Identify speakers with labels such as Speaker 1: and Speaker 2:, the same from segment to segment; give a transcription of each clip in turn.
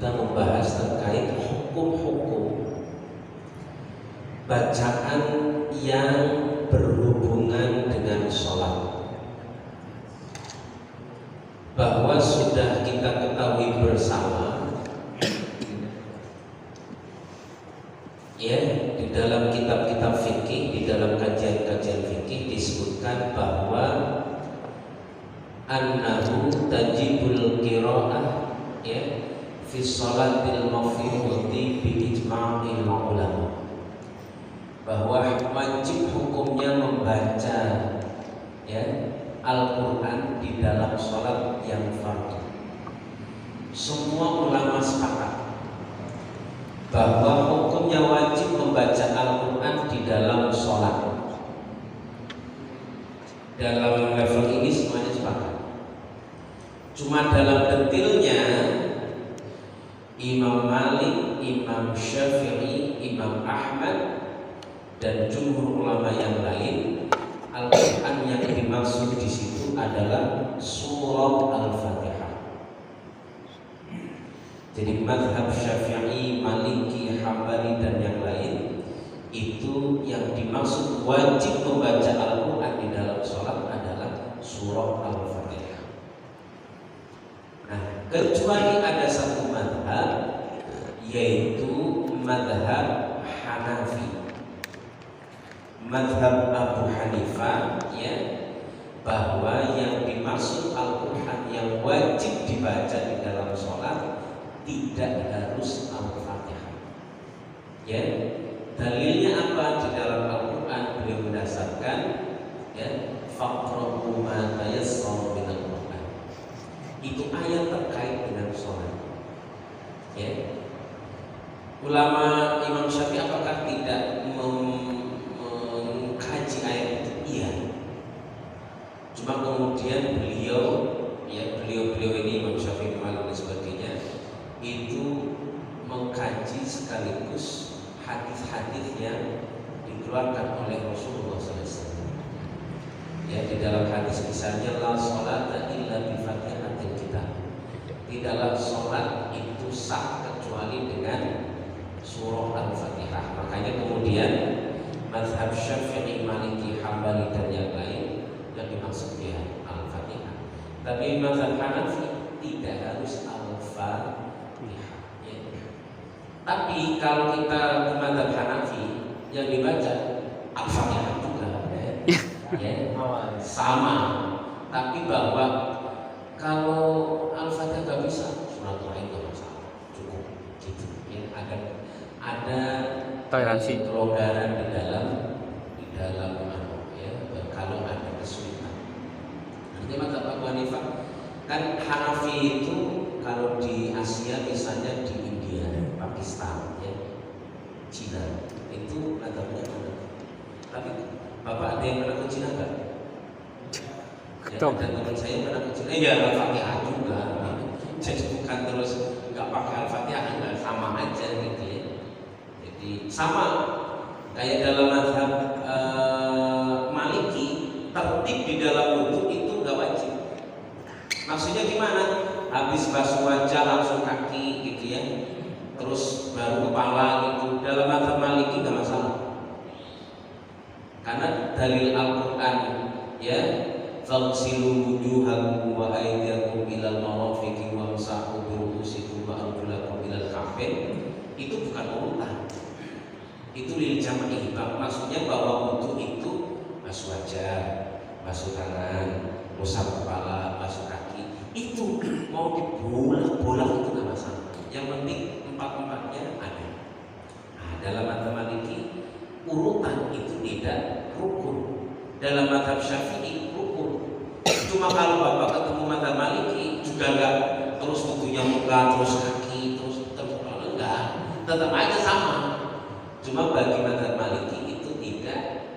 Speaker 1: kita membahas terkait hukum-hukum bacaan yang berhubungan dengan sholat. Bahwa sudah kita ketahui bersama, ya, di dalam kitab-kitab fikih, di dalam kajian-kajian fikih disebutkan bahwa annahu tajibul qiraah, ya, fi sholatil mafruḍi bi ijma'il ulama, bahwa wajib hukumnya membaca, ya, Al-Quran di dalam sholat yang fardu. Semua ulama sepakat bahwa hukumnya wajib membaca Al-Quran di dalam sholat. Dalam level ini semuanya sepakat. Cuma dalam detailnya Imam Malik, Imam Syafi'i, Imam Ahmad dan jumhur ulama yang lain, Al-Quran yang dimaksud di situ adalah surat Al-Fatihah. Jadi mazhab Syafi'i, Maliki, Hambali dan yang lain itu yang dimaksud wajib membaca Al-Quran di dalam sholat adalah surat Al-Fatihah. Nah, kecuali ada satu mazhab, yaitu mazhab Hanafi, mazhab Abu Hanifah, ya, bahwa yang dimaksud Al-Quran yang wajib dibaca di dalam sholat tidak harus Al-Fatihah. Ya, dalilnya apa? Di dalam Al-Quran beliau mendasarkan, ya, faqra'u ma tayassara minal Quran. Itu ayat terkait dengan sholat. Ya, ulama Imam Syafi'i apakah tidak mengkaji ayat itu? Iya. Cuma kemudian beliau ini Imam Syafi'i, Malik dan sebagainya itu mengkaji sekaligus hadis-hadis yang dikeluarkan oleh Rasulullah SAW. Ya, di dalam hadis misalnya la sholata illa bi fatihatil kitab. Tidaklah sholat itu sah kecuali dengan surah Al-Fatihah. Makanya kemudian mazhab Syafi'i, Maliki, Hambali dan yang lain yang dimaksud ya Al-Fatihah. Tapi mazhab Hanafi tidak harus Al-Fatihah. Ya. Tapi kalau kita ke mazhab Hanafi yang dibaca Al-Fatihah juga, ya, sama. Tapi bahwa kalau Al-Fatihah nggak bisa, surat lain nggak masalah, cukup gitu. Ya, ada toleransi, kelonggaran di dalam ya, kalau ada kesulitan. Nanti mazhab Abu Hanifah kan Hanafi itu kalau di Asia misalnya di India, Pakistan, ya, Cina itu mazhabnya mana? Tapi Bapak ada yang pernah ke Cina nggak? Ya, ada teman saya pernah ke Cina, ya Al-Fatihah juga. Jadi bukan terus nggak pakai Al-Fatihah, nggak, sama aja gitu ya. Jadi sama kayak dalam mazhab Maliki, tertib di dalam wudu itu nggak wajib. Maksudnya gimana? Habis basuh wajah langsung kaki gitu ya, terus baru kepala gitu. Dalam mazhab Maliki nggak masalah. Karena dalil Al-Quran, ya, faghsilu wujuhakum wa aydiyakum ilal marafiqi wamsahu bi ru'usikum wa arjulakum ilal ka'bain, itu bukan urutan. Itu lil jam'i. Maksudnya bahwa wudu itu basuh wajah, basuh tangan, usap kepala, basuh kaki. Itu mau dibolak-bolak itu nggak masalah. Yang penting empat-empatnya ada. Nah, dalam mazhab Maliki urutan itu tidak rukun. Dalam mazhab Syafi'i rukun. Cuma kalau Bapak ketemu mazhab Maliki juga enggak terus wudunya muka, terus kaki, terus kepala, enggak. Tetap aja sama. Cuma bagi mazhab Maliki itu tidak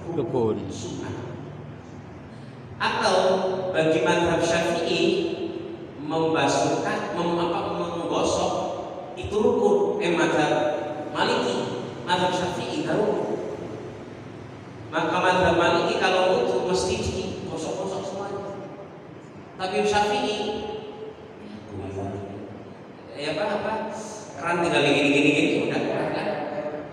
Speaker 1: rukun, sunnah. Atau bagi mazhab Syafi'i membasuhkan, menggosok itu rukun. Mazhab Maliki, mazhab Syafi'i enggak rukun. Maka mazhab Maliki kalau wudu mesti digosok-gosok semuanya. Tapi Syafi'i, ya Pak, apa keran tinggal gini udah kan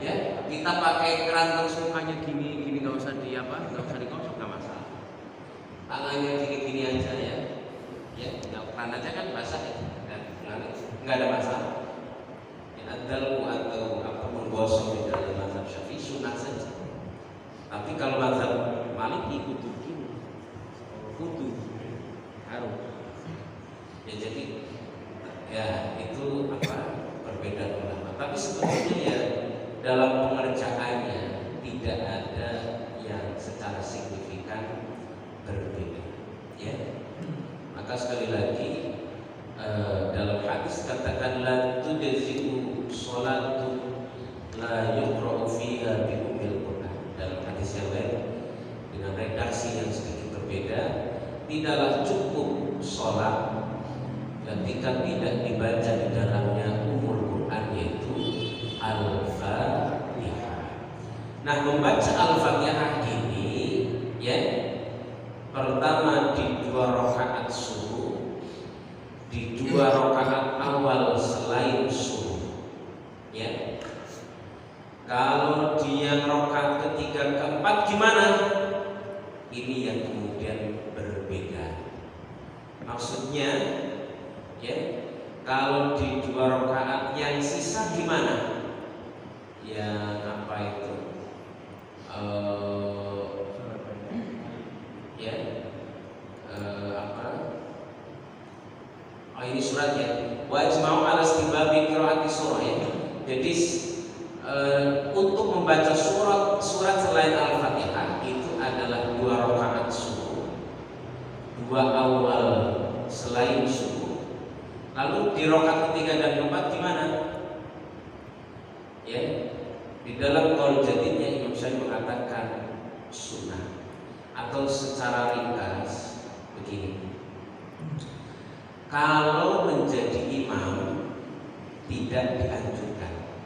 Speaker 1: ya, kita pakai keran terus mukanya gini nggak usah digosok nggak masalah, tangannya gini aja ya keran aja kan basah ya, nggak ada masalah. Adal atau apa menggosok di dalam mazhab Syafi'i sunat saja. Tapi kalau mazhab Maliki kudu harus. Ya jadi ya itu apa perbedaan ulama. Tapi sebetulnya ya dalam pengerjaannya tidak ada yang secara signifikan berbeda. Ya. Maka sekali lagi dalam hadis katakan la tudzi'u sholatu la yuqra'u fiha bi ummil Qur'an. Dalam hadis yang lain dengan redaksi yang sedikit berbeda, tidaklah cukup sholat ketika tidak dibaca di dalamnya ummul Qur'an, yaitu Al-Fatihah. Nah, membaca Al-Fatihah ini ya pertama di 2 rakaat subuh, di 2 rakaat awal selain subuh ya. Kalau dia rakaat ketiga keempat gimana? Ini yang kemudian berbeda. Maksudnya ya, kalau di 2 rakaat yang sisa gimana? Ya apa itu? Ini suratnya wajma'u ala istibabi qiraati surah ya. Jadi untuk membaca surat selain Al-Fatihah itu adalah 2 rakaat subuh, 2 awal selain subuh. Lalu di rakaat ketiga dan keempat gimana? Ya, di dalam qaul jadidnya Imam Syafi'i mengatakan sunnah, atau secara ringkas begini. Kalau menjadi imam tidak dianjurkan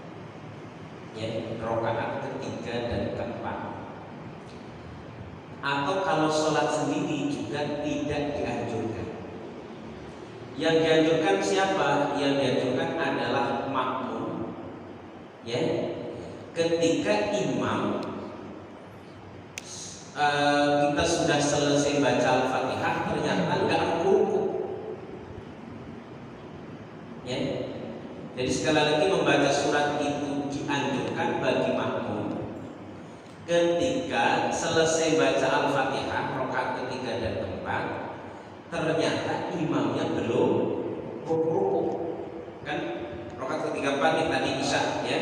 Speaker 1: ya rakaat ketiga dan keempat, atau kalau sholat sendiri juga tidak dianjurkan. Yang dianjurkan siapa? Yang dianjurkan adalah makmum ya, ketika imam kita sudah selesai baca Al-Fatihah ternyata nggak ruku ya. Jadi sekali lagi membaca surat itu dianjurkan bagi makmum ketika selesai baca Al-Fatihah rakaat ketiga dan keempat ternyata imamnya belum ruku. Kan rakaat ketiga empat tadi Isya ya,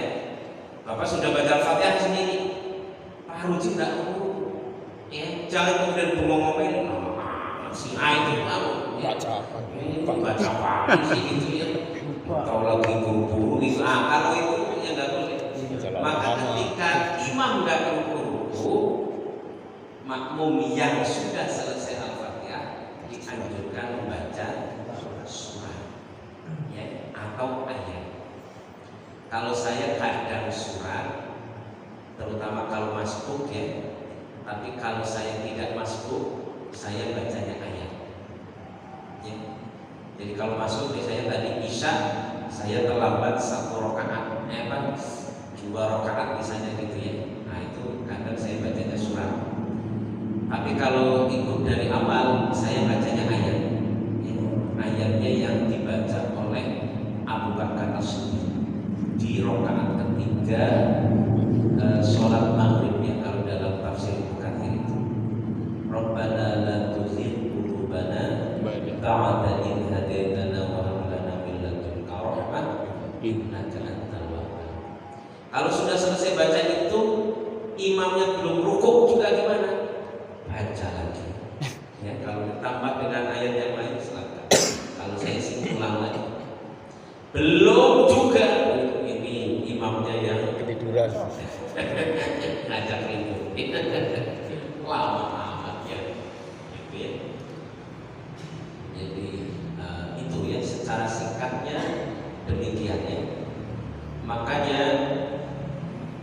Speaker 1: Bapak sudah baca Al-Fatihah sendiri, Pak Ruji tidak ruku ya, jangan kemudian bengong-ngomongin si itu kamu baca apa sih gitu ya. Kalau lagi buru-buru itu, kalau itu ya nggak boleh. Maka ketika imam nggak ruku, makmum yang sudah selesai Al-Fatihah dianjurkan membaca surat ya, atau ayat. Kalau saya kadang surat, terutama kalau masbuk ya. Tapi kalau saya tidak masbuk, saya bacanya ayat ya. Jadi kalau masuk misalnya tadi Isya, saya terlambat 1 rakaat, 2 rakaat misalnya gitu ya. Nah itu kadang saya bacanya surat. Tapi kalau ikut dari awal, saya bacanya ayat ya. Ayatnya yang dibaca oleh Abu Bakar As-Siddiq di rakaat ketiga sholat maghrib ya, kalau dalam tafsir Bukhari itu Rabbana la tuzigh qulubana ba'da idh hadaitana wa hab lana min ladunka rahmah innaka antal wahhab. Kalau sudah selesai baca itu imamnya belum rukuk juga gimana? Baca lagi ya. Kalau ditambah dengan ayat yang lain silakan. Kalau saya sih ulang lagi. Belum juga ini imamnya yang
Speaker 2: ketiduran
Speaker 1: ngajak ribut lama amat ya gitu ya. Jadi itu ya secara singkatnya demikian ya. Makanya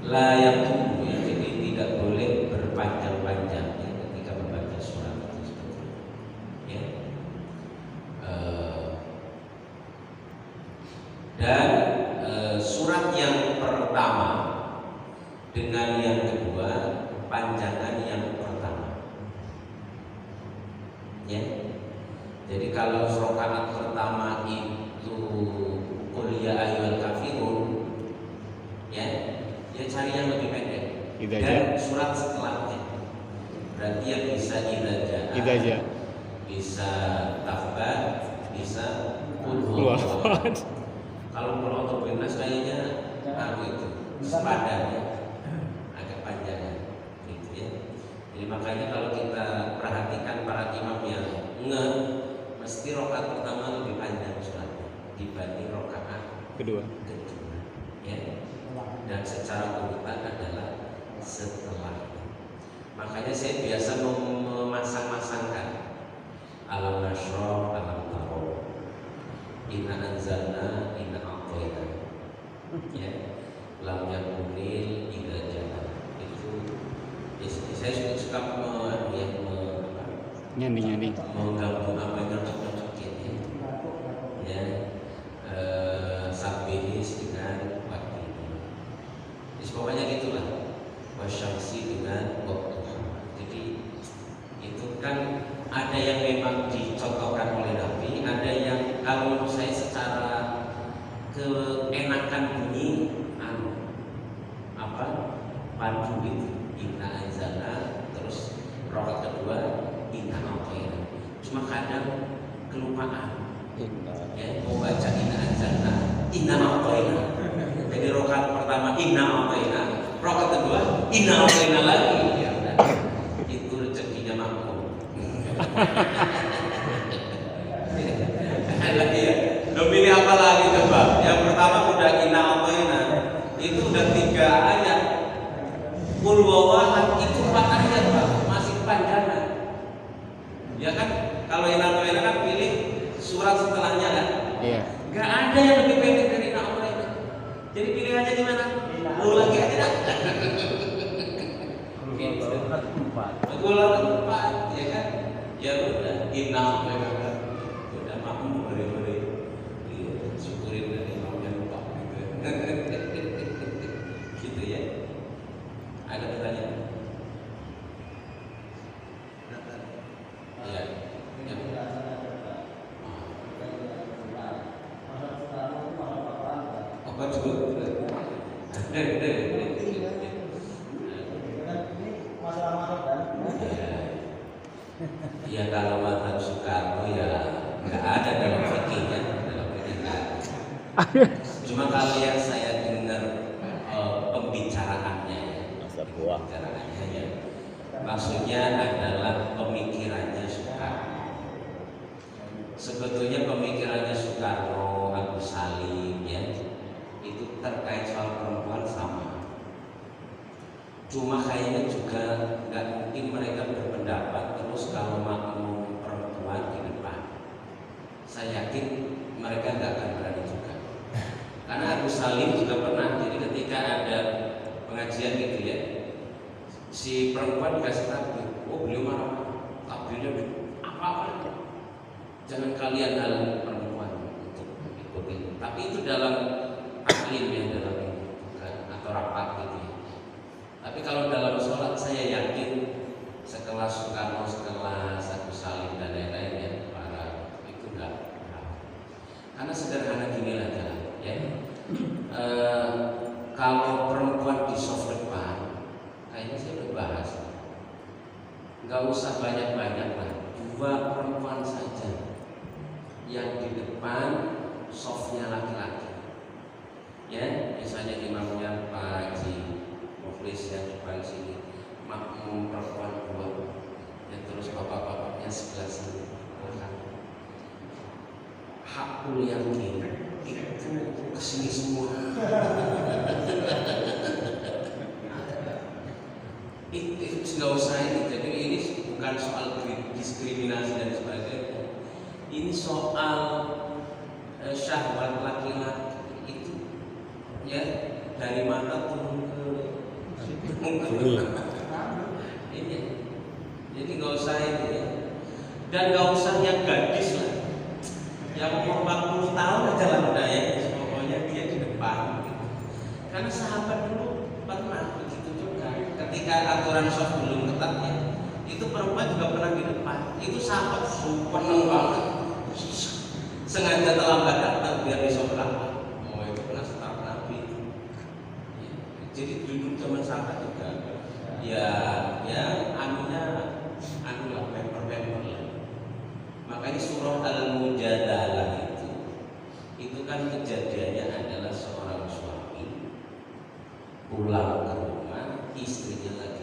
Speaker 1: layak tunggu ya, jadi tidak boleh berpanjang-panjang ya ketika membaca surat itu seperti itu ya. Dan surat yang pertama dengan yang kedua panjangan yang pertama. Ya. Jadi kalau rakaat pertama itu qul ya ayyuhal kafirun, ya cari yang lebih pendek. Dan surat setelahnya. Berarti yang bisa idza, bisa tafbat, bisa qul huwallahu. Kalau qul binas kayaknya itu sepadan ya, agak panjang gitu ya. Jadi makanya kalau kita perhatikan para imam yang mesti rakaat pertama lebih panjang suratnya dibanding rakaat kedua ya. Dan secara urutan adalah setelah. Makanya saya biasa memasang-masangkan alam nasroh, alam taro, inna anzalna, inna a'tayna, ya, lam yakunil, idza jana. Itu saya suka
Speaker 2: nyanding
Speaker 1: menggabung apa yang tercocok ya, sabihis dengan waktu. Jadi pokoknya gitulah, wasyamsi dengan waktu. Jadi itu kan ada yang memang dicontohkan oleh Nabi, ada yang kalau menurut saya secara keenakan bunyi pandu itu inna anzalna, terus rakaat kedua inna a'tayna. Cuma kadang kelupaan ya, mau baca inna anzalna, inna a'tayna. Jadi rakaat pertama inna a'tayna, rakaat kedua inna a'tayna lagi ya. Itu rezekinya makmum. Lagi ya, lo pilih apa lagi coba? Yang pertama udah inna a'tayna, itu udah 3 ayat. Qul huwallahu itu 4 ayat Pak, masih panjangan. Ya kan? Kalau inna a'tayna kan pilih surat setelahnya kan?
Speaker 2: Iya.
Speaker 1: Gak ada yang lebih pendek dari inna a'tayna. Jadi pilihannya di mana? Lu lagi aja dah. Qul huwallahu 4 ya kan? Ya udah inna a'tayna. Udah makmum beri-beri. Syukurin dari imamnya lupa gitu ya. Ada pertanyaan? Ya. Apa juga? Ya kalau mazhab Soekarno ya nggak ada dalam fikihnya, Cuma kalau yang saya dengar pembicaraannya ya, maksudnya adalah pemikirannya Soekarno. Sebetulnya pemikirannya Soekarno, Agus Salim ya, itu terkait soal perempuan sama. Cuma kayaknya juga nggak mungkin mereka berpendapat terus kalau makmum perempuan di depan. Saya yakin mereka nggak akan berani juga. Karena Agus Salim juga pernah, jadi ketika ada pengajian gitu ya, si perempuan dikasih takbir, oh beliau marah, takbirnya apa-apa, jangan kalian halangi perempuan untuk ikuti. Tapi itu dalam taklim ya, dalam ini bukan atau rapat gitu ya. Tapi kalau dalam sholat saya yakin sekelas Soekarno, sekelas Agus Salim dan lain-lain ya, para itu enggak. Karena sederhana gini aja ya. Kalau perempuan di soft depan, kayaknya saya udah bahas. Nggak usah banyak-banyak lah, 2 perempuan saja yang di depan, softnya laki-laki. Ya, misalnya imamnya Pak Haji Muflis yang depan sini, makmum perempuan 2, ya terus bapak-bapaknya sebelah sini. Hakul yakin itu kesini semua. Itu nggak usah ini. Jadi ini bukan soal diskriminasi dan sebagainya. Ini soal syahwat laki-laki itu ya dari mata turun ke ini. Jadi nggak usah ini ya. Dan nggak usah yang gadis lah. Yang umur 40 tahun aja lah udah ya, pokoknya paham gitu. Karena sahabat dulu pernah begitu juga. Ketika aturan soft belum ketatnya, itu perempuan juga pernah di depan. Itu sahabat super banget, sengaja terlambat datang biar besok berangkat. Oh itu pernah start Nabi. Ya. Jadi duduk zaman sahabat juga. Ya anunya anulah member lah. Makanya surah Al-Mujadalah itu kan kejadiannya adalah seorang suami pulang ke rumah, istrinya lagi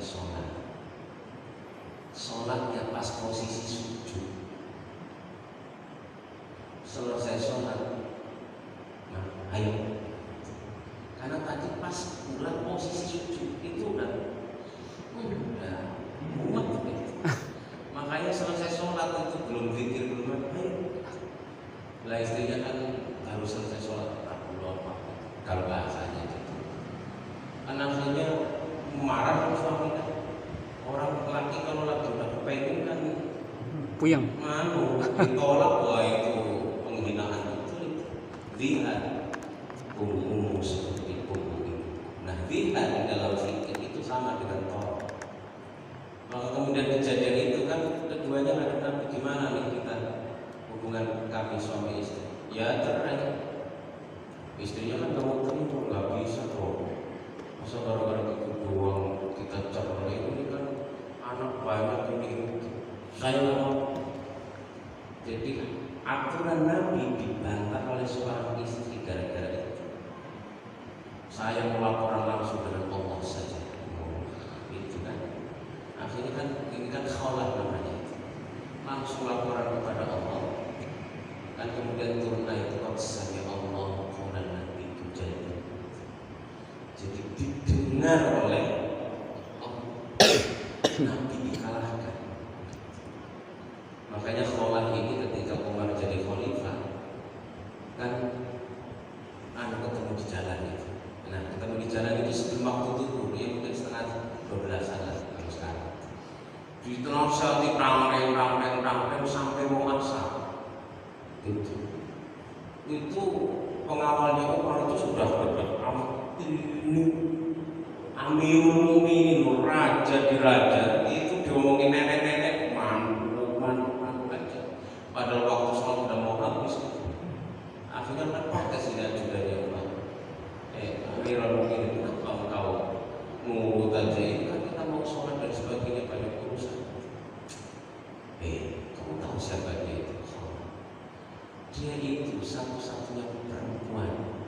Speaker 1: sholatnya pas posisi sujud. Selesai sholat, nah ayo, karena tadi pas pulang posisi sujud itu udah mumet gitu. Makanya selesai sholat itu belum zikir belum ayo. Lah istrinya kan harus selesai sholat kalau bahasanya gitu. Anaknya marah sama suaminya. Orang laki kalau lagi udah kepengen kan
Speaker 2: puyeng.
Speaker 1: Ditolak, wah itu penghinaan itu. Lihat punggungmu seperti punggung itu. Nah lihat di dalam fikih itu sama dengan tolak. Maka kemudian kejadian itu kan keduanya ada gimana nih kita hubungan kami suami istri. Ya cerai. Istrinya kan gak mau terima, gak bisa kok. Masa gara-gara itu doang kita cerai, ini kan anak banyak ini. Saya mau. Jadi aturan Nabi dibantah oleh seorang istri gara-gara itu. Saya mau laporan langsung dengan Allah saja. Itu kan. Akhirnya kan ini kan khawlah namanya. Langsung laporan kepada Allah. Dan kemudian turun ayat Qadsan ya Allah qaulan Nabi itu jadi didengar oleh Nabi dikalahkan. Makanya khawlah ini ketika Umar jadi khalifah kan ketemu di jalan itu. Nah ketemu di jalan itu sebelum waktu zuhur ya mungkin setengah 12 lah kalau sekarang. Di tengah saat ramai sampai mau masak. Itu pengawalnya Umar itu sudah berdekat ini Amirul Mukminin raja di raja itu diomongin nenek-nenek mantu aja. Padahal waktu sholat udah mau habis. Akhirnya kan pakai sini juga dia Umar. Amirul Mukminin kau ngurut aja ini kan kita mau sholat dan sebagainya banyak urusan. Kamu tahu siapa dia itu? Dia itu satu-satunya perempuan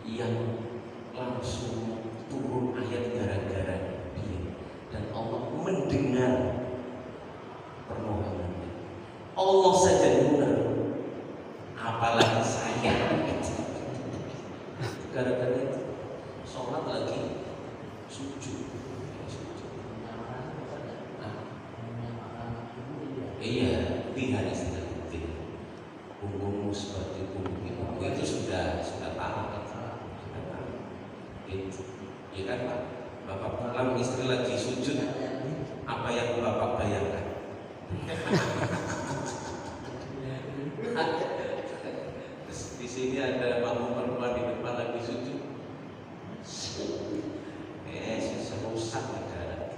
Speaker 1: yang langsung turun ayat gara-gara dia dan Allah mendengar permohonannya. Allah saja dengar, apalagi saya. Gara-gara itu sholat lagi sujud. Iya, lihat istilah punggungmu seperti punggung itu sudah tahu kan? Itu, ya kan Pak? Bapak pulang istri lagi sujud, apa yang Bapak bayangkan? Di sini ada bangun perempuan di depan lagi sujud. Serusak negara.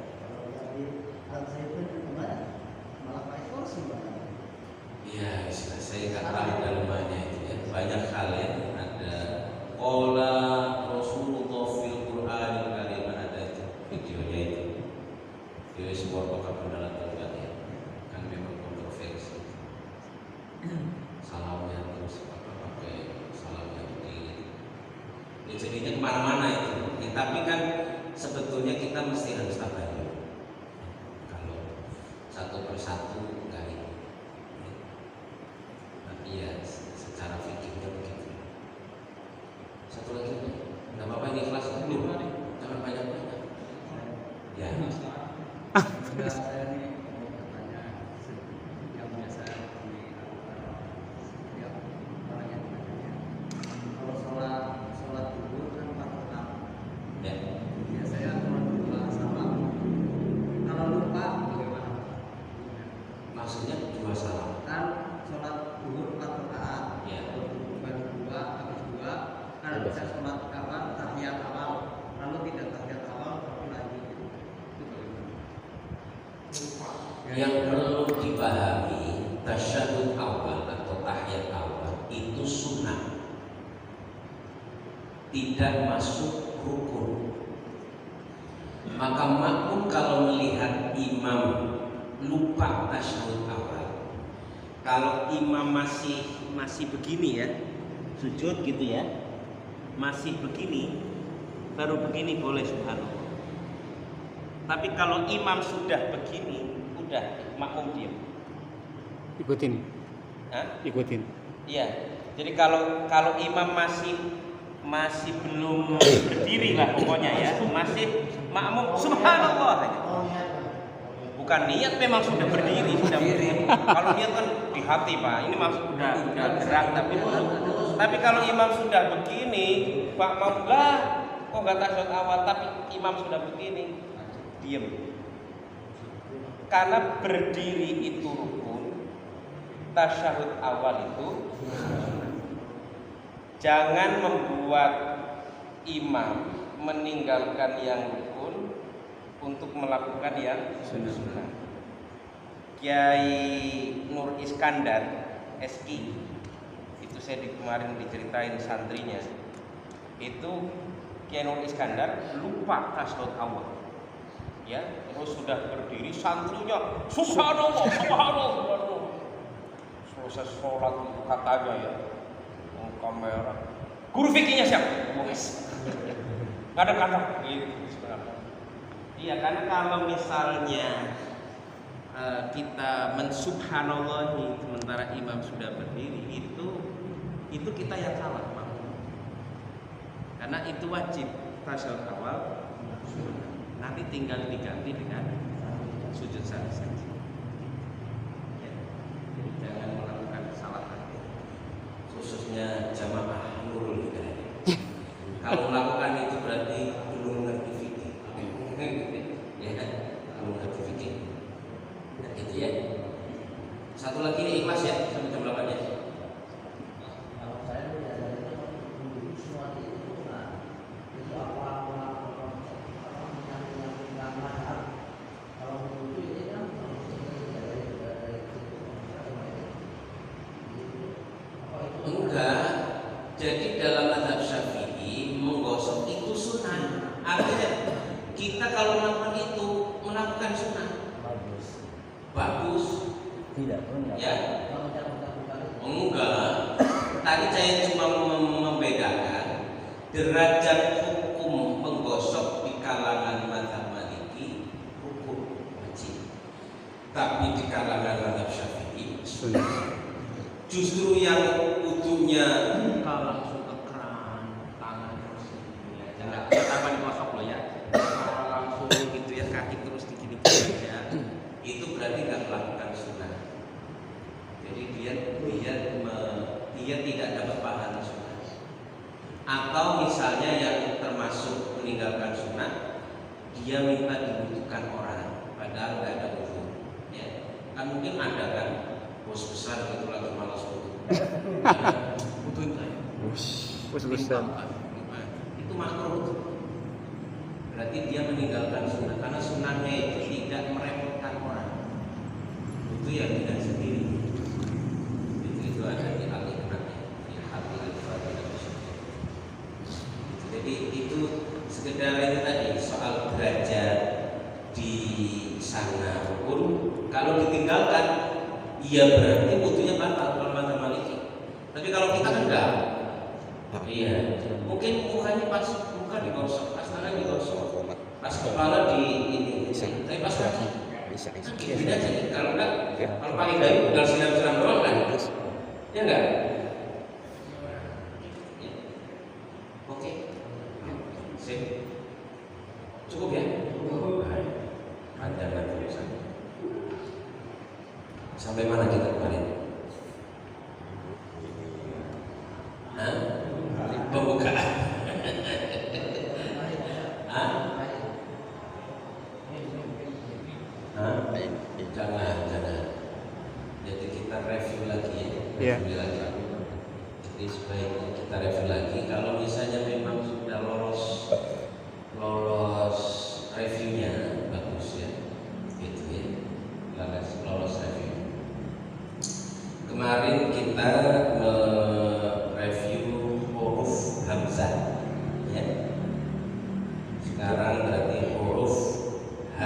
Speaker 1: Ya, istilah saya nggak tahu dalamannya itu ya. Banyak hal ya. Ada qala Rasulullah fil Qur'anil Karim, ada itu videonya itu. Video sebuah pakar pendalat ya. Kan memang kontroversi. Salamnya terus pakai salamnya begini. Ya, jadinya kemana-mana itu. Ya, tapi kan sebetulnya kita mesti harus tabayun. Kalau satu persatu enggak ini. Iya, secara fikihnya begitu. Satu lagi, nggak apa-apa ini kelas dulu, jangan banyak-banyak. Ya.
Speaker 3: Saya ini mau bertanya yang biasa setiap orang yang bertanya. Kalau sholat zuhur kan 4 rakaat.
Speaker 1: Ya.
Speaker 3: Biasanya sholat dua salam. Kalau lupa bagaimana?
Speaker 1: Maksudnya dua salam.
Speaker 3: Kan sholat zuhur 4 rakaat.
Speaker 1: Ya.
Speaker 3: Kalau bagi dua habis dua kan bisa ada sholat awal, tahiyat awal, lalu tidak tahiyat awal tapi lagi itu bagaimana?
Speaker 1: Yang perlu dipahami, tasyahud awal atau tahiyat awal itu sunnah, tidak masuk rukun. Maka makmum kalau melihat imam lupa tasyahud awal, kalau imam masih begini ya, sujud gitu ya, masih begini, baru begini boleh subhanallah. Tapi kalau imam sudah begini, udah makmum diam.
Speaker 2: Ikutin.
Speaker 1: Hah?
Speaker 2: Ikutin.
Speaker 1: Iya. Jadi kalau imam masih belum berdiri lah pokoknya ya, masih makmum subhanallah aja. Bukan niat, memang sudah berdiri, sudah berdiri. Kalau niat kan di hati Pak, ini maksud udah gerak tapi belum. Tapi kalau imam sudah begini, Pak mau lah, kok nggak tasyahud awal tapi imam sudah begini, diam. Karena berdiri itu rukun, tasyahud awal itu jangan membuat imam meninggalkan yang rukun untuk melakukan yang sunnah. Kiai Nur Iskandar SI, itu saya kemarin diceritain santrinya, itu Kiai Nur Iskandar lupa tasyahud awal, ya, terus sudah berdiri, santrinya subhanallah, subhanallah. Selesai sholat itu katanya ya, kamera, guru fikihnya siapa? Wes, nggak ada kata gitu sebenarnya. Iya, karena kalau misalnya kita mensubhanallahi sementara imam sudah berdiri, itu kita yang salah, Pak. Karena itu wajib tasyahud awal, nanti tinggal diganti dengan sujud sahwi saja. Ya. Jadi jangan melakukan kesalahan, khususnya jamaah Nurul Hidayah. Kalau melakukan itu berarti belum ngerti fikih. Ya kan? Belum ngerti fikih. Nah, gitu ya. Satu lagi ini ikhlas ya, sampai jam 8 ya.
Speaker 3: Kalau saya belajar itu dulu semua itu bukan itu apa yang mahal. Kalau dulu ini kan
Speaker 1: Enggak. Jadi dalam mazhab Syafi'i menggosok itu sunnah. Artinya kita kalau melakukan itu melakukan sunnah. Bagus.
Speaker 3: tidak pernah.
Speaker 1: Ya. Enggak. Tadi saya cuma membedakan derajat hukum menggosok di kalangan mazhab Maliki hukum wajib. Tapi di kalangan mazhab Syafi'i sunnah. Justru yang ujungnya buka langsung ke keran, tangan terus ya, jangan tangan digosok loh ya, langsung gitu ya, kaki terus digini-gini ya, itu berarti nggak melakukan sunnah. Jadi dia tidak dapat pahala sunnah. Atau misalnya yang termasuk meninggalkan sunnah, dia minta dibutuhkan orang, padahal nggak ada uzur. Ya, kan mungkin ada kan. Bos besar itu lagi malas butuh saya.
Speaker 2: Bos besar.
Speaker 1: Itu makruh. Berarti dia meninggalkan sunnah, karena sunnahnya itu tidak merepotkan orang. Itu yang tidak sendiri. Itu ada di al-iqna'nya, di al-iqna'nya. Jadi itu sekedar itu tadi soal derajat di sana pun kalau ditinggalkan, iya berarti butuhnya batal kalau mazhab Maliki. Tapi kalau kita kan enggak. Iya. Mungkin mukanya pas muka digosok, pas tangan digosok, pas kepala di ini. Tapi pas kaki bisa. Gini aja. Kalau enggak, kalau pakai kayu tinggal siram-siram doang kan. Ya enggak? Ya. Oke. Sip. Cukup ya? Panjang tulisan. Sampai mana kita kemarin? Hah? Pembukaan. Hah? Hah? Jangan. Jadi kita review lagi ya.
Speaker 2: Iya.
Speaker 1: Review lagi. Jadi sebaiknya kita kita review lagi. Kalau misalnya memang sudah lolos reviewnya bagus ya, gitu ya, lolos review. Kemarin kita mereview huruf hamzah, ya. Sekarang berarti huruf H,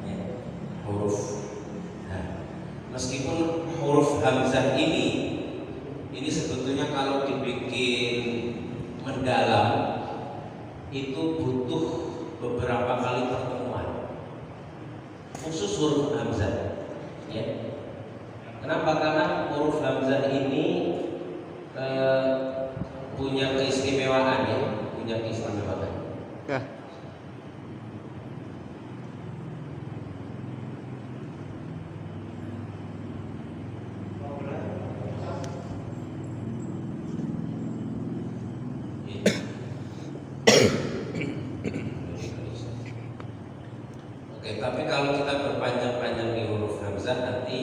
Speaker 1: ya. Huruf H. Meskipun huruf hamzah ini sebetulnya kalau dibikin mendalam itu butuh beberapa kali pertemuan, khusus huruf hamzah, ya. Kenapa? Karena huruf hamzah ini punya keistimewaan, ya, punya keistimewaan.
Speaker 2: Ya.
Speaker 1: Oke, tapi kalau kita berpanjang-panjang di huruf hamzah, nanti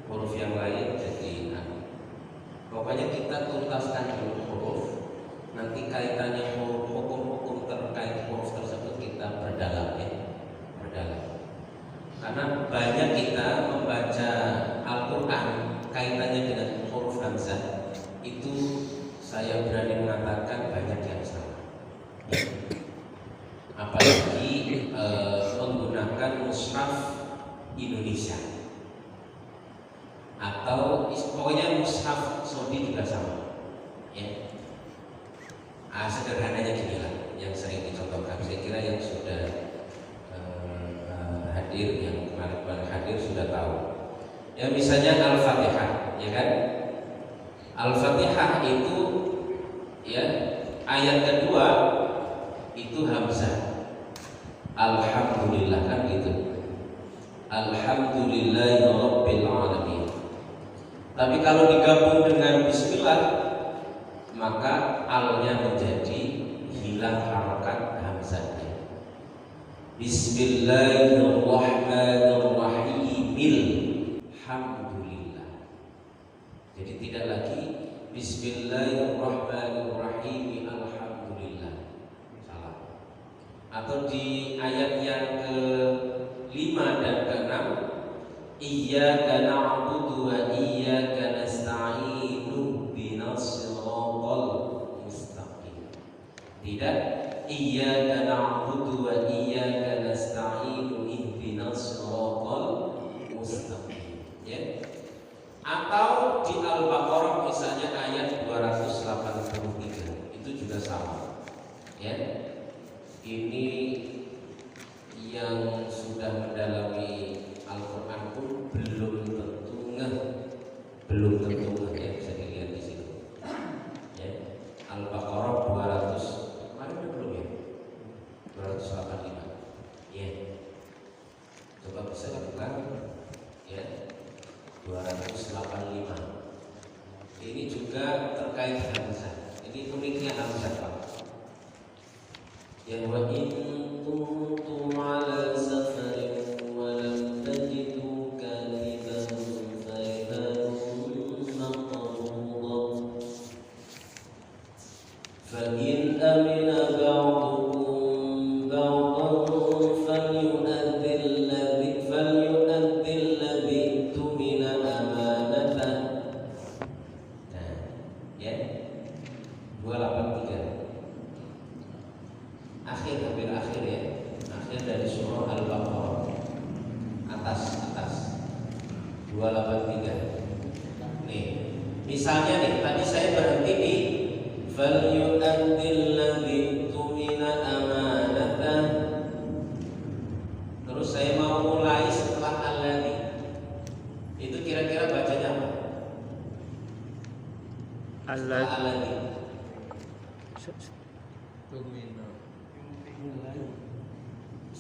Speaker 1: huruf yang lain jadi pokoknya kita tuntaskan dulu huruf, nanti kaitannya hukum-hukum terkait huruf tersebut kita perdalam, ya, perdalam. Karena banyak kita membaca Al-Quran kaitannya dengan huruf hamzah, itu saya berani mengatakan banyak yang salah, apalagi menggunakan mushaf Indonesia atau pokoknya mushaf Saudi juga sama, ya. Sederhananya gini lah, yang sering dicontohkan, saya kira yang sudah hadir, yang kemarin hadir sudah tahu. Ya, misalnya Al-Fatihah, ya kan? Al-Fatihah itu, ya, ayat kedua itu hamzah. Alhamdulillah, kan gitu. Alhamdulillahi rabbil alamin. Tapi kalau digabung dengan bismillah, maka alnya menjadi hilang harokat hamzahnya. Bismillahirrahmanirrahim. Alhamdulillah. Jadi tidak lagi Bismillahirrahmanirrahim. Alhamdulillah. Salah. Atau di ayat yang ke-5 dan ke-6, Iyyaka na'budu wa iyyaka nasta'inu ihdinas siratal mustaqim. Tidak, Iyyaka na'budu wa iyyaka nasta'inu ihdinas siratal mustaqim, ya. Atau di Al-Baqarah misalnya ayat 283, itu juga sama, ya. Ini yang sudah mendalami Al-Quran pun belum tentu ngeh, ya, bisa dilihat di sini, ya. Al-Baqarah 200, kemarin belum ya, 285, ya. Coba bisa dibuka, ya, 285. Ini juga terkait hamzah. Ini uniknya hamzah, Pak. Yang wa in kuntum ala safarin wa lam tajidu katiban fa'idatun maqbudah fa in amina ba'dukum ba'dan falyu'addil ladzi tumina amanatah. Nah, ya, 283. Hampir akhir, ya, akhir dari surah Al-Baqarah, atas 283. Nih, misalnya nih, tadi saya berhenti di falyu'addil ladzi tumina amanatah. Terus saya mau mulai setelah alladzi. Itu kira-kira bacanya apa? Alladzi.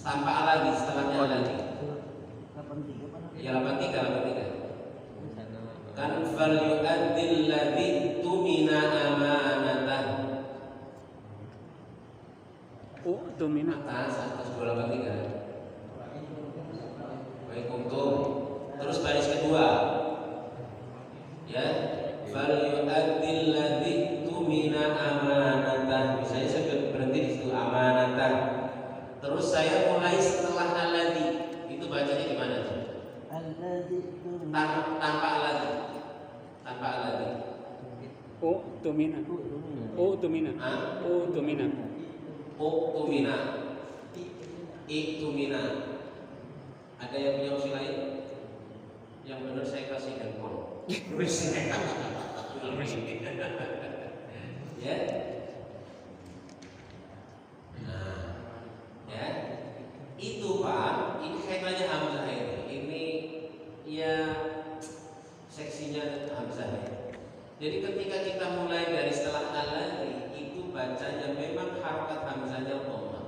Speaker 1: Tanpa alladzi, setelahnya alladzi. Ya 83. Kan falyu'addil ladzi tumina amanatah.
Speaker 2: Oh, tumina.
Speaker 1: Atas 283. Baik, untuk terus baris kedua, ya, falyu'addil ladzi tumina Terus saya mulai setelah alladzi. Itu bacanya gimana tuh? Tanpa alladzi. Tanpa alladzi.
Speaker 2: Tumina. Tumina. Tumina.
Speaker 1: Tumina. Tumina. Ada yang punya opsi lain? Yang benar saya kasih handphone. Ya. Nah, ya. Itu Pak, ini kaitannya hamzah ini. Ini ya seksinya hamzah ya. Jadi ketika kita mulai dari setelah alladzi itu bacanya memang harokat hamzahnya dhamma.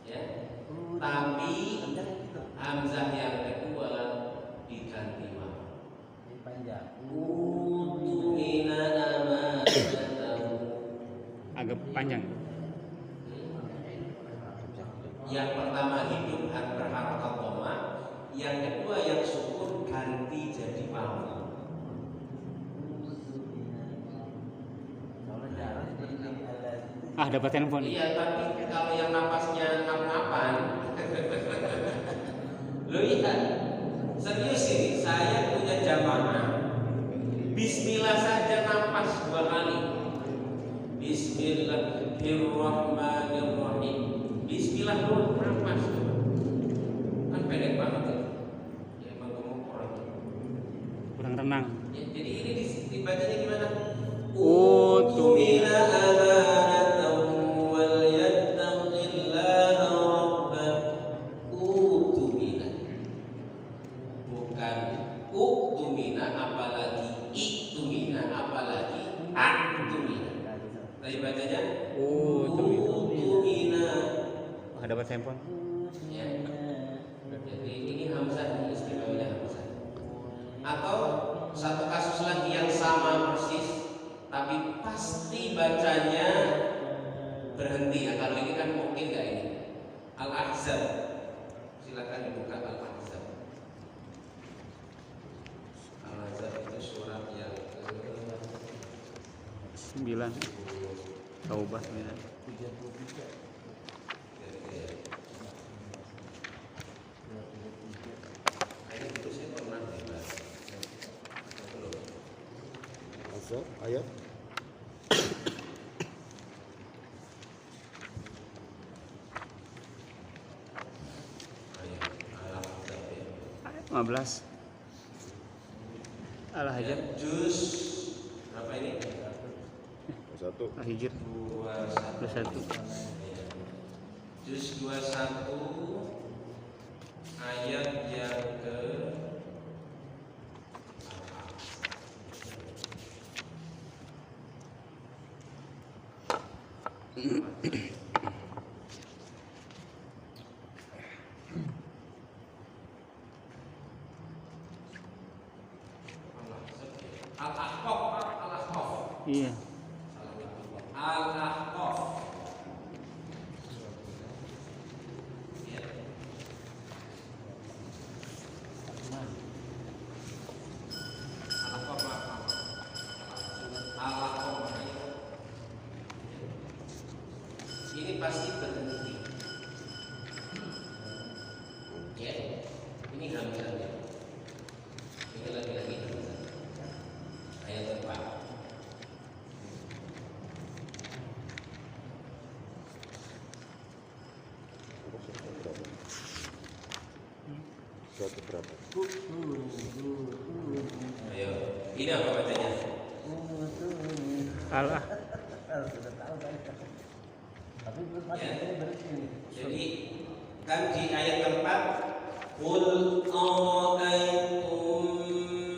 Speaker 1: Ya. Tapi hamzah yang kedua diganti waw. Utumina amanatahu.
Speaker 2: Agak panjang.
Speaker 1: Yang pertama hidup berharokat dhamma, yang kedua yang sukun ganti jadi waw.
Speaker 2: Dapat telepon.
Speaker 1: Iya, tapi kalau yang napasnya ngap-ngapan, lo lihat, serius ini, saya punya jamaah. Bismillah saja napas 2 kali. Bismillahirrahmanirrahim. Bismillah dulu napas. Kan pendek banget ya. Ya emang gemuk orang.
Speaker 2: Kurang tenang.
Speaker 1: Ya, jadi ini dibacanya gimana?
Speaker 2: Tumina. Dapat handphone.
Speaker 1: Ya. Jadi ini hamzah, istimewanya hamzah. Atau satu kasus lagi yang sama persis, tapi pasti bacanya berhenti. Ya, kalau ini kan mungkin nggak ini. Al-Ahzab. Silakan dibuka Al-Ahzab. Al-Ahzab itu surat yang
Speaker 2: 9. Taubah 9.
Speaker 4: Ayat
Speaker 2: ayat 15. Al-Hijr.
Speaker 1: Juz berapa ini?
Speaker 4: 1.
Speaker 2: Al-Hijr 21.
Speaker 1: Juz 21 ayat yang ke Al-Ahqaf.
Speaker 2: Iya.
Speaker 1: Al-Ahqaf. Ini pasti berhenti. Ya, ini hamzahnya. Ini lagi-lagi hamzah. Ayat keempat.
Speaker 4: Surat berapa?
Speaker 1: Ayo, ini apa bacanya?
Speaker 2: Allah.
Speaker 1: Ya. Jadi kan di ayat keempat, Qul a'aytum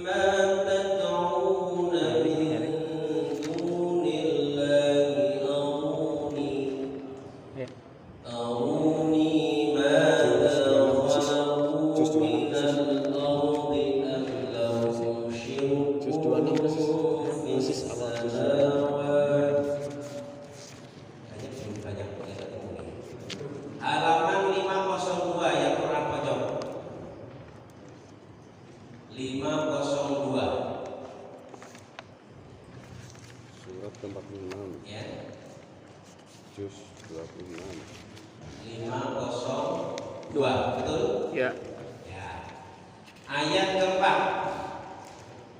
Speaker 1: ma tad'una min dunillahi aruni madza khalaqu minal ardi am lahum syirkun fis samawati. Halaman 502 yang Quran pojok. 502.
Speaker 4: Surat 46.
Speaker 1: Ya.
Speaker 4: Juz 26.
Speaker 1: 502, betul?
Speaker 2: Ya.
Speaker 1: Ya. Ayat keempat.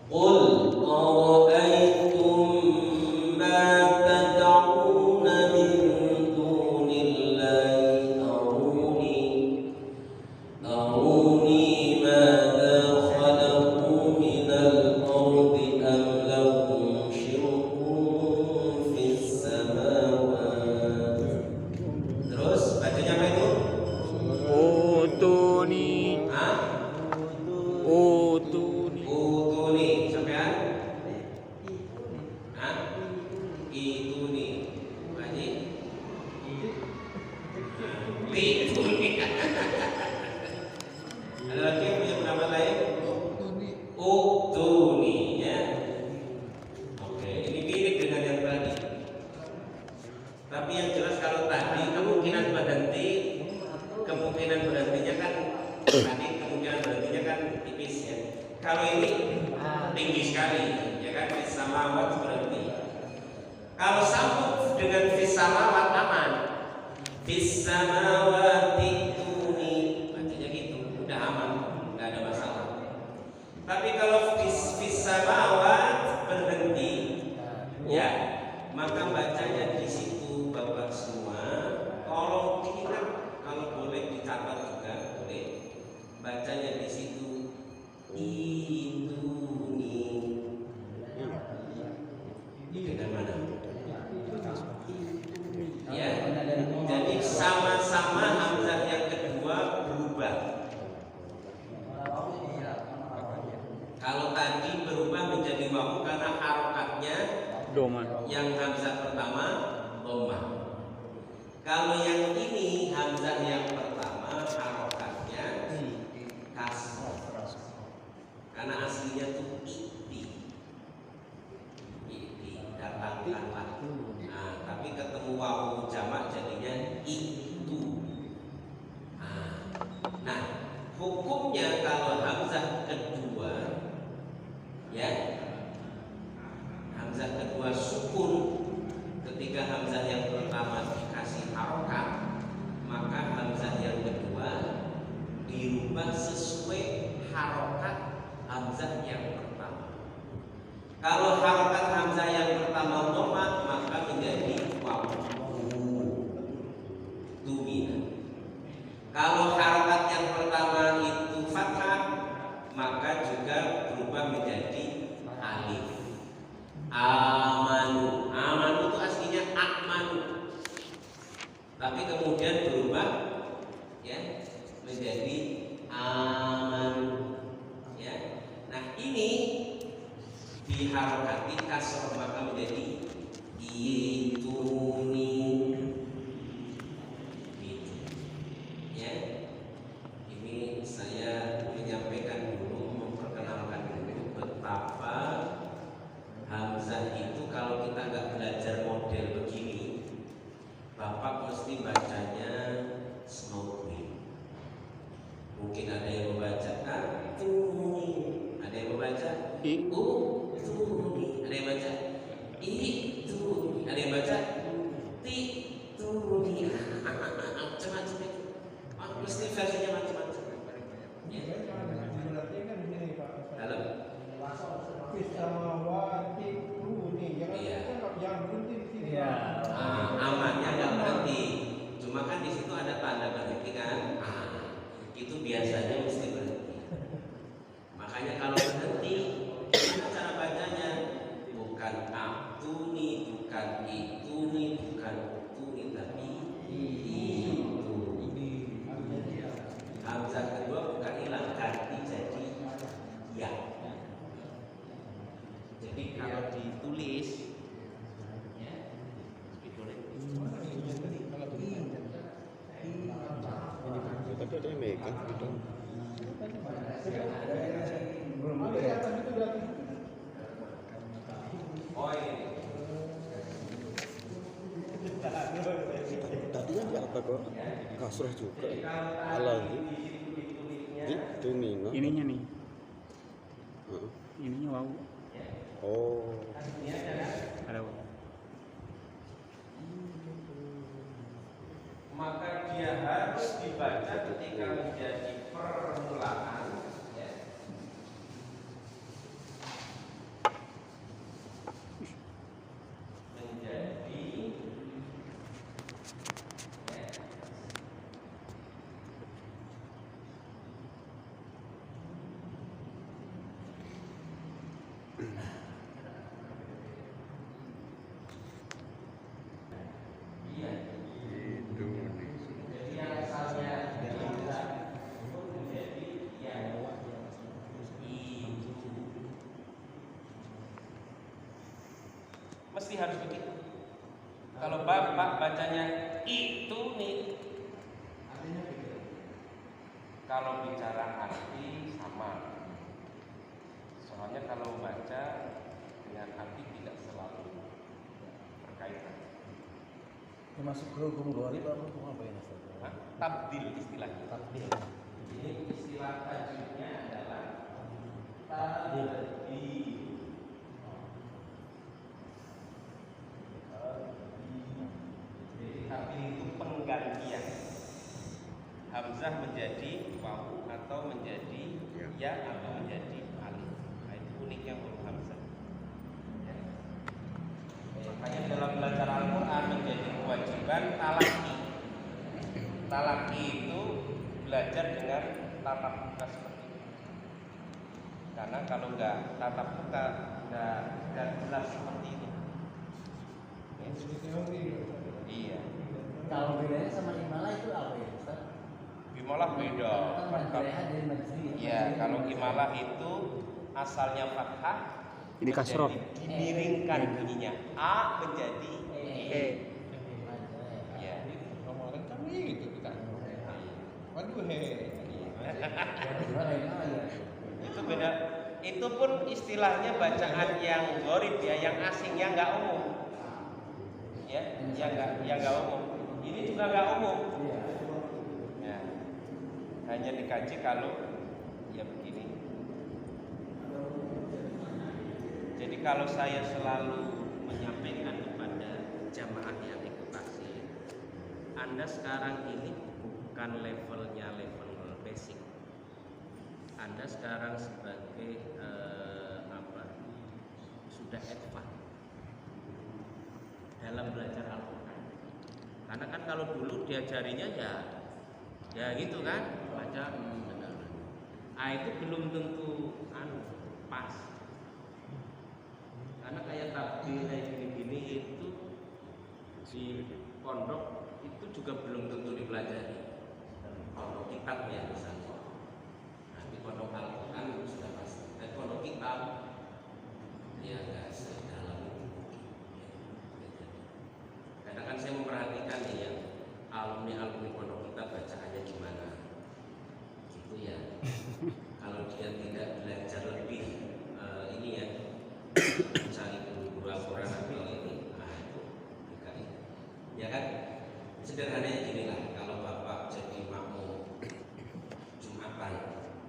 Speaker 1: Qul ara'aytum ma tad'una min dunillahi aruni madza khalaqu minal ardi am lahum syirkun fis samawati. Terus bacanya apa itu?
Speaker 2: Utuni.
Speaker 1: Hah?
Speaker 2: Utuni.
Speaker 1: Utuni, sampean? Hah? Ituni, Pak Haji? Ituni. Ada lagi yang punya pendapat lain? Utuni, ya. Oke, ini mirip dengan yang tadi. Tapi yang jelas kalau tadi kemungkinan berhentinya kan tadi kemungkinan berhentinya kan tipis ya. Kalau ini tinggi sekali, ya kan? Fis samawat berhenti. Kalau sambung dengan fis samawat aman. Fis samawati tuni, bacanya gitu, udah aman, nggak ada masalah. Tapi kalau fis samawat berhenti, ya, maka bacanya di situ Bapak semua. Tolong diingat, kalau boleh dicatat juga boleh. Bacanya di situ ituni. Dengan mana? Ya, jadi sama-sama hamzah yang kedua berubah. Kalau tadi berubah menjadi wawu karena harokatnya
Speaker 2: Doman.
Speaker 1: yang hamzah pertama dhammah. Kalau yang ini hamzah yang pertama harokatnya kasroh. Karena aslinya tuh iti, datangkanlah. Nah, tapi ketemu wawu jamak jadinya itu. Nah, hukumnya kalau hamzah kedua, ya, hamzah kedua sukun ketika hamzah yang pertama dikasih harokat, maka hamzah yang kedua dirubah sesuai harokat hamzah yang pertama. Kalau harokat hamzah yang pertama dhammah, maka menjadi wawu tumina. Kalau harokat yang pertama itu fathah, maka juga berubah menjadi alif. Amanu, amanu itu aslinya akmanu, tapi kemudian berubah, ya, menjadi amanu, ya. Nah, ini diharokati kasroh maka menjadi ituni, gitu, ya. Ini saya menyampaikan dulu, memperkenalkan dulu betapa hamzah itu kalau kita nggak belajar model begini, Bapak mesti bacanya smoothly. Mungkin ada yang membaca atuni, ada yang membaca utuni, ada yang baca ituni, ada yang baca tituni, macam-macam itu. Mesti versinya macam-macam. Ya. Dalam. Iya. Amannya nggak berhenti. Cuma kan di situ ada tanda berhenti kan? Itu biasanya mesti berhenti. Makanya kalau berhenti, gimana cara bacanya? Bukan atuni, bukan ituni, bukan utuni, tapi itu. Hamzah kedua bukan hilang, ganti jadi ya. Jadi kalau ditulis, ya, ditulis.
Speaker 4: Tadi ada yang megang gitu.
Speaker 1: Oh ini.
Speaker 4: Tadi kan di apa kok? Kasroh juga. Alah itu Nino.
Speaker 2: Ininya nih.
Speaker 4: Heeh.
Speaker 2: Ininya wawu.
Speaker 4: Oh.
Speaker 2: Ada wawu.
Speaker 1: maka dia harus dibaca ketika menjadi permulaan, ya. Menjadi, ya. Iya.
Speaker 2: Itu nih.
Speaker 1: Jadi yang asalnya hamzah itu menjadi ya itu. Mesti harus begitu. Kalau bapak bacanya itu nih, kalau bicara arti sama. Soalnya kalau baca dengan arti tidak selalu berkaitan.
Speaker 3: Masuk ke hukum gharib apa hukum apa ya Ustaz?
Speaker 1: Hah? Tabdil istilahnya.
Speaker 3: Takdir.
Speaker 1: Ini istilah tajwidnya adalah tabdil. Jadi tabdil itu penggantian hamzah menjadi wawu atau menjadi ya atau menjadi alif. Nah, itu uniknya huruf hamzah. Ya. Makanya dalam belajar Al-Quran menjadi kewajiban talaki. Talaki itu belajar dengan tatap muka seperti itu. Karena kalau nggak tatap muka nggak jelas seperti itu. Iya.
Speaker 3: Kalau bedanya sama imalah itu apa ya Ustaz?
Speaker 1: Imalah beda.
Speaker 3: Kan majreha dari majri.
Speaker 1: Iya, kalau imalah itu asalnya fathah,
Speaker 2: Ini kasroh.
Speaker 1: dimiringkan bunyinya. A menjadi E. Ya.
Speaker 4: Kemarin kan gitu kita. Waduh he.
Speaker 1: Itu beda. Itu pun istilahnya bacaan yang gharib ya, yang asing, yang nggak umum. Ya, yang nggak umum. Ini juga nggak umum. Ya. Hanya dikaji kalau ya begini. Jadi kalau saya selalu menyampaikan kepada jamaah yang ikut tasir, Anda sekarang ini bukan levelnya level basic. Anda sekarang sebagai sudah advance dalam belajar Al-Quran. Karena kan kalau dulu diajarinya ya gitu kan, baca itu belum tentu pas. Karena kayak tabdil kayak gini-gini itu di pondok itu juga belum tentu dipelajari. Pondok kitab ya misalnya. Nah, di pondok Al-Quran sudah pasti. Dan pondok kitab ya nggak sedalam itu. Karena kan saya memperhatikan nih yang alumni pondok kitab bacaannya gimana, gitu ya. Kalau dia tidak belajar lebih ini ya. Mencari guru Al-Quran atau ini, itu DKI. Ya kan, sederhananya gini lah. Kalau bapak jadi makmum Jumatan,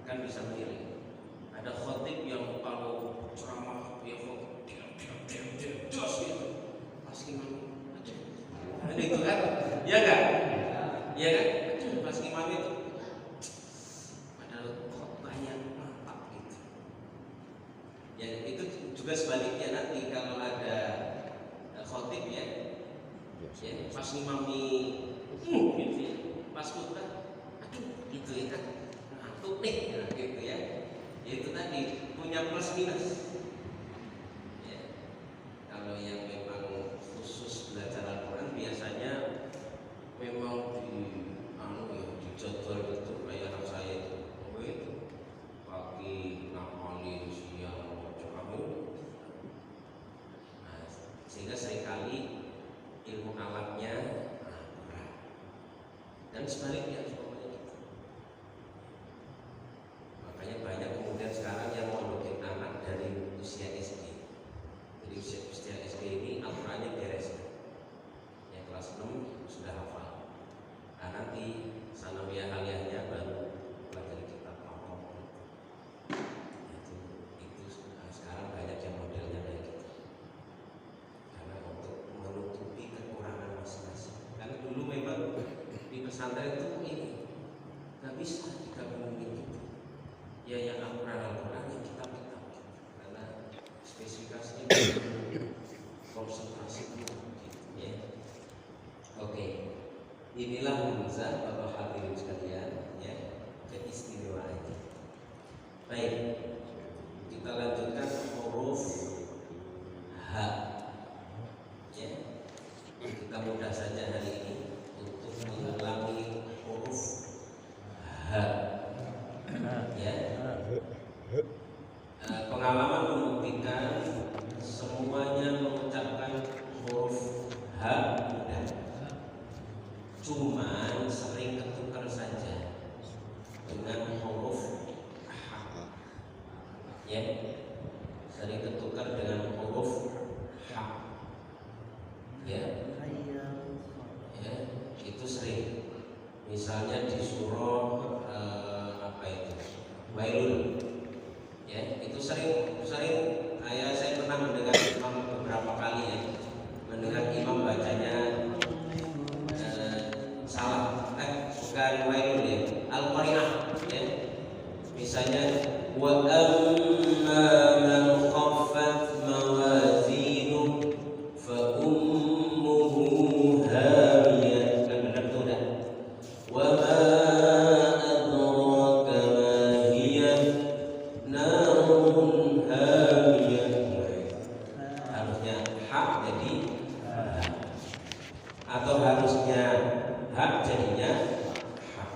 Speaker 1: kan bisa milih. Ada khotib yang kalau ceramah dia jos gitu, pasti ada itu kan, ya kan, ya kan, pas imam itu, padahal khotbahnya mantap gitu. Ya itu juga sebaliknya nanti kalau ada khotib ya pas ngimami gitu ya, pas khutbah aduh gitu ya kan ngantuk nih gitu ya, itu tadi punya plus minus ya. Kalau yang memang khusus belajar Al-Quran biasanya memang dijadwal betul kayak anak saya itu pagi ngapalin siang sehingga seringkali ilmu alamnya berat. Dan sebaliknya semuanya gitu. Makanya banyak kemudian sekarang yang mondokin anak dari usia SD. Jadi usia SD ini Al-Qurannya beres. Yang kelas 6 sudah hafal. Nah nanti sanawiyah aliyahnya baru pelajari kitab pokok. Itu sekarang banyak yang modelnya kayak gitu. Karena untuk menutupi kekurangan masing-masing. Karena dulu memang pesantren itu ini nggak bisa digabungin gitu. Ya yang Al-Quran yang kitab-kitab karena spesifikasinya konsentrasi gitu ya. Oke. Inilah Hamzah Bapak hadirin sekalian ya, keistimewaannya. Baik, kita lanjutkan huruf H ya. Kita mudah saja hari ini untuk mengulangi huruf H ya. Pengalaman membuktikan semuanya mengucapkan huruf H mudah, cuman sering ketukar saja dengan huruf H ya, sering ketukar dengan huruf H ya, ya itu sering. Misalnya di surah apa itu Wailun ya, itu sering saya pernah mendengar imam beberapa kali ya, mendengar imam bacanya salah, bukan Wailun ya, Al-Qari'ah ya. Misalnya wa amma man khaffat mawazinu fa ummuhu hawiyah, kan benar tuh dah. Wa ma adraka ma hiya narun hawiyah. Harusnya hak jadi atau harusnya hak jadinya hak.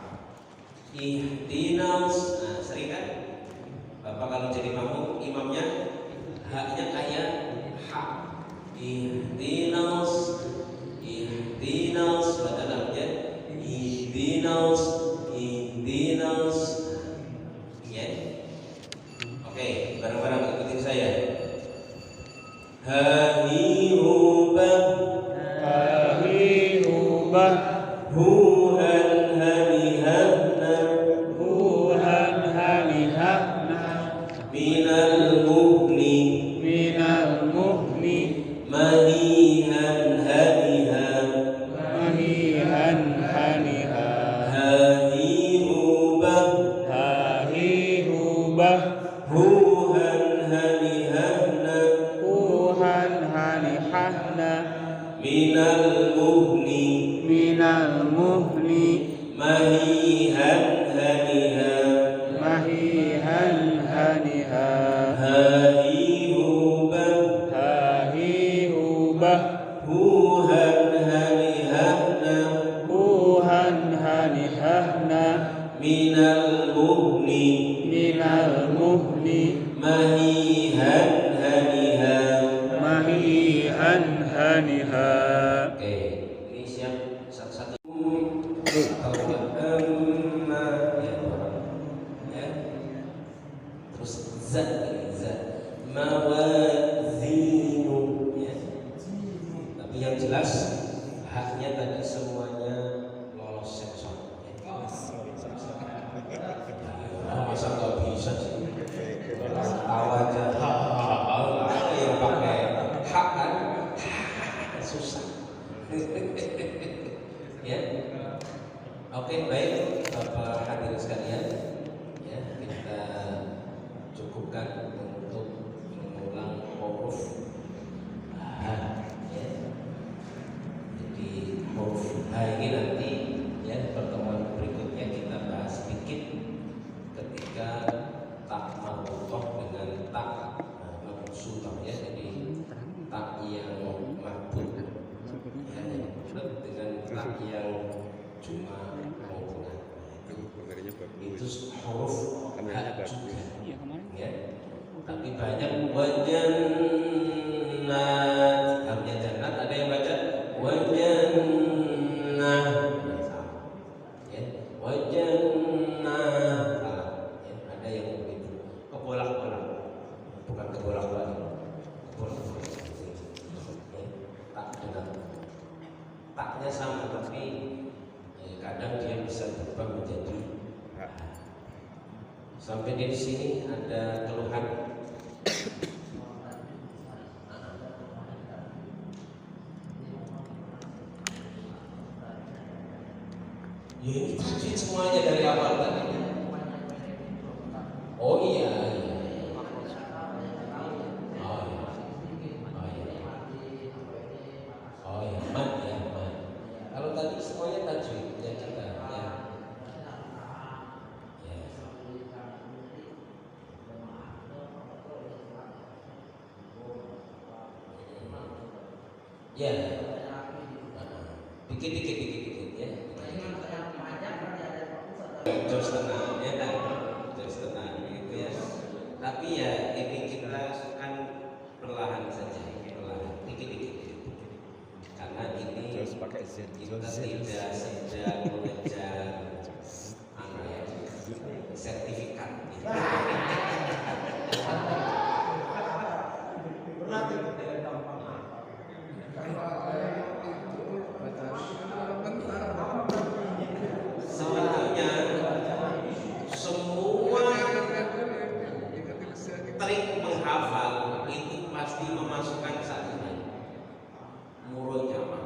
Speaker 1: Ihdinas, nah, sering kan Bapak kalau jadi makmum imamnya haknya kayak hak. Ihdinas baca namanya ihdinas ya. Oke, bareng-bareng ikutin saya. Hanihubah huhan hanihana minal muhni mahihan haniha hanihubah huhan hanihana minal muhni mahihan haniha hanihubah huhan hanihana minal muhni mahihan haniha. Oke, ini siap satu-satu. Ya. Terus za mawazinu ya. Tapi yang jelas haknya tadi semuanya lolos sensor ya. Masa nggak bisa sih? Tahu aja yang pakai hak kan susah. Ya. Oke, baik Bapak hadirin sekalian, ya kita cukupkan untuk mengulang huruf H ya. Jadi huruf H ini nanti ya pertemuan berikutnya kita bahas sedikit ketika tak marbutoh dengan tak mabsutoh ya. Jadi tak yang marbut ya, dengan tak yang cuma menghubungkan itu huruf H juga ya. Tapi banyak wajannat, harusnya jannat, ada yang baca wajannah ya, wajannah salah ya, ada yang begitu kebolak-bolak, bukan kebolak-balik, kebolak-balik ya. Tak dengan taknya sama tapi kadang dia bisa berubah menjadi sampai di sini ada keluhan. Ya ini tajwid semuanya dari awal tadi. Oh iya, iya. Oh iya. Oh iya. Oh iya, man ya, man. Kalau tadi semuanya tajwid ya kita ya. Ya. Ya. Dikit ya. Terus tenang ya kan, terus tenang gitu ya. Tapi ya ini kita kan perlahan saja, perlahan, dikit. Karena ini
Speaker 4: Terus pakai Z.
Speaker 1: kita tidak sedang mengejar sertifikat. Sebetulnya semua trik menghafal itu pasti memasukkan satu murun jamaah.